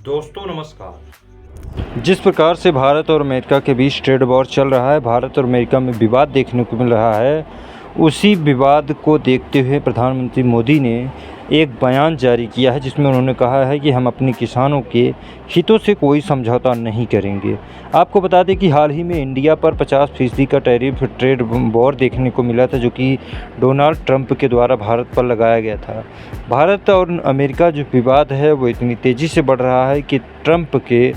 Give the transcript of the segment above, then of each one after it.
दोस्तों नमस्कार। जिस प्रकार से भारत और अमेरिका के बीच ट्रेड वॉर चल रहा है, भारत और अमेरिका में विवाद देखने को मिल रहा है, उसी विवाद को देखते हुए प्रधानमंत्री मोदी ने एक बयान जारी किया है जिसमें उन्होंने कहा है कि हम अपने किसानों के हितों से कोई समझौता नहीं करेंगे। आपको बता दें कि हाल ही में इंडिया पर 50% का टैरिफ ट्रेड वॉर देखने को मिला था, जो कि डोनाल्ड ट्रंप के द्वारा भारत पर लगाया गया था। भारत और अमेरिका जो विवाद है वो इतनी तेज़ी से बढ़ रहा है कि ट्रंप के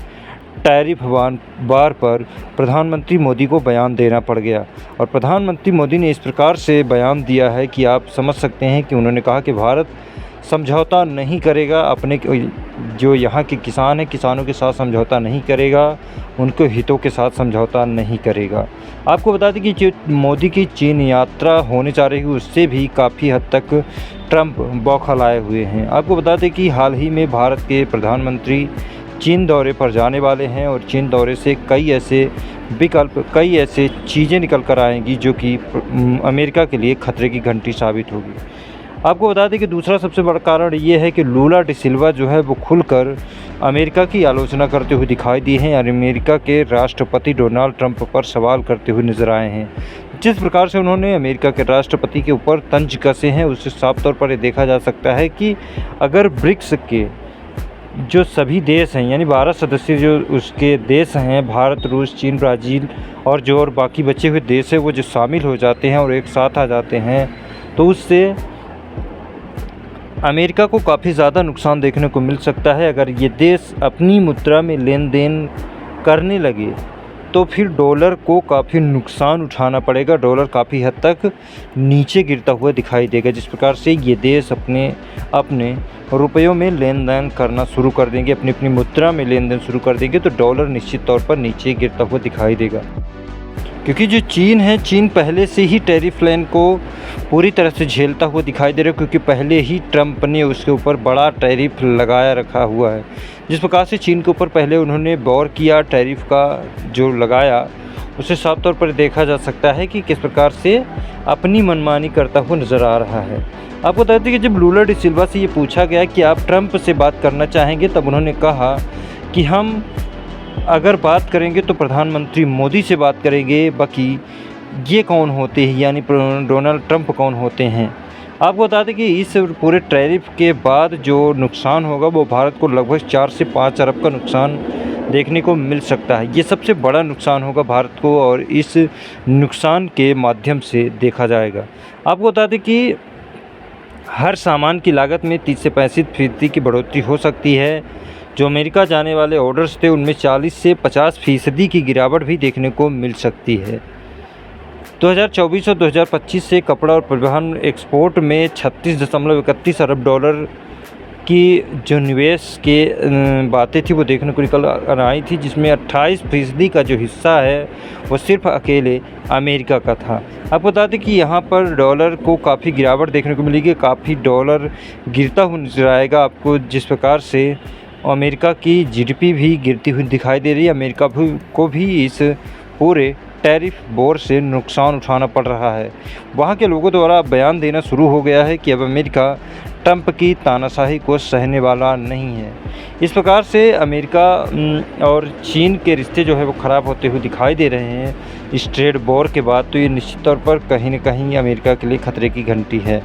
टैरिफ वार पर प्रधानमंत्री मोदी को बयान देना पड़ गया। और प्रधानमंत्री मोदी ने इस प्रकार से बयान दिया है कि आप समझ सकते हैं कि उन्होंने कहा कि भारत समझौता नहीं करेगा, अपने जो यहाँ के किसान हैं किसानों के साथ समझौता नहीं करेगा, उनके हितों के साथ समझौता नहीं करेगा। आपको बता दें कि जो मोदी की चीन यात्रा होने जा रही है उससे भी काफ़ी हद तक ट्रंप बौखलाए हुए हैं। आपको बता दें कि हाल ही में भारत के प्रधानमंत्री चीन दौरे पर जाने वाले हैं और चीन दौरे से कई ऐसे चीज़ें निकल कर आएंगी जो कि अमेरिका के लिए खतरे की घंटी साबित होगी। आपको बता दें कि दूसरा सबसे बड़ा कारण ये है कि लूला डी सिल्वा जो है वो खुलकर अमेरिका की आलोचना करते हुए दिखाई दी हैं और अमेरिका के राष्ट्रपति डोनाल्ड ट्रंप पर सवाल करते हुए नजर आए हैं। जिस प्रकार से उन्होंने अमेरिका के राष्ट्रपति के ऊपर तंज कसे हैं उससे साफ तौर पर ये देखा जा सकता है कि अगर ब्रिक्स के जो सभी देश हैं यानी 12 सदस्य जो उसके देश हैं, भारत, रूस, चीन, ब्राज़ील और बाकी बचे हुए देश हैं, वो जो शामिल हो जाते हैं और एक साथ आ जाते हैं, तो उससे अमेरिका को काफ़ी ज़्यादा नुकसान देखने को मिल सकता है। अगर ये देश अपनी मुद्रा में लेन देन करने लगे तो फिर डॉलर को काफ़ी नुकसान उठाना पड़ेगा, डॉलर काफ़ी हद तक नीचे गिरता हुआ दिखाई देगा। जिस प्रकार से ये देश अपने रुपयों में लेन देन करना शुरू कर देंगे, अपनी अपनी मुद्रा में लेन देन शुरू कर देंगे, तो डॉलर निश्चित तौर पर नीचे गिरता हुआ दिखाई देगा। क्योंकि जो चीन है, चीन पहले से ही टैरिफ प्लान को पूरी तरह से झेलता हुआ दिखाई दे रहा है, क्योंकि पहले ही ट्रंप ने उसके ऊपर बड़ा टैरिफ लगाया रखा हुआ है। जिस प्रकार से चीन के ऊपर पहले उन्होंने वॉर किया, टैरिफ का जो लगाया, उसे साफ तौर पर देखा जा सकता है कि किस प्रकार से अपनी मनमानी करता हुआ नज़र आ रहा है। आपको बता दें कि जब लूला डी सिल्वा से ये पूछा गया कि आप ट्रंप से बात करना चाहेंगे, तब उन्होंने कहा कि हम अगर बात करेंगे तो प्रधानमंत्री मोदी से बात करेंगे, बाकी ये कौन होते हैं, यानी डोनाल्ड ट्रंप कौन होते हैं। आपको बता दें कि इस पूरे टैरिफ के बाद जो नुकसान होगा वो भारत को लगभग 4 से 5 अरब का नुकसान देखने को मिल सकता है। ये सबसे बड़ा नुकसान होगा भारत को और इस नुकसान के माध्यम से देखा जाएगा। आपको बता दें कि हर सामान की लागत में 30 से 35% की बढ़ोतरी हो सकती है। जो अमेरिका जाने वाले ऑर्डर्स थे उनमें 40 से 50% की गिरावट भी देखने को मिल सकती है। 2024 और 2025 से कपड़ा और परिवहन एक्सपोर्ट में 36.31 अरब डॉलर की जो निवेश के बातें थी वो देखने को निकल आई थी, जिसमें 28% का जो हिस्सा है वो सिर्फ अकेले अमेरिका का था। आपको बता दें कि यहाँ पर डॉलर को काफ़ी गिरावट देखने को मिलेगी, काफ़ी डॉलर गिरता हुआ नजर आएगा आपको। जिस प्रकार से अमेरिका की जीडीपी भी गिरती हुई दिखाई दे रही है, अमेरिका को भी इस पूरे टैरिफ वॉर से नुकसान उठाना पड़ रहा है। वहाँ के लोगों द्वारा बयान देना शुरू हो गया है कि अब अमेरिका ट्रंप की तानाशाही को सहने वाला नहीं है। इस प्रकार से अमेरिका और चीन के रिश्ते जो है वो ख़राब होते हुए दिखाई दे रहे हैं इस ट्रेड वॉर के बाद। तो ये निश्चित तौर पर कहीं न कहीं अमेरिका के लिए खतरे की घंटी है।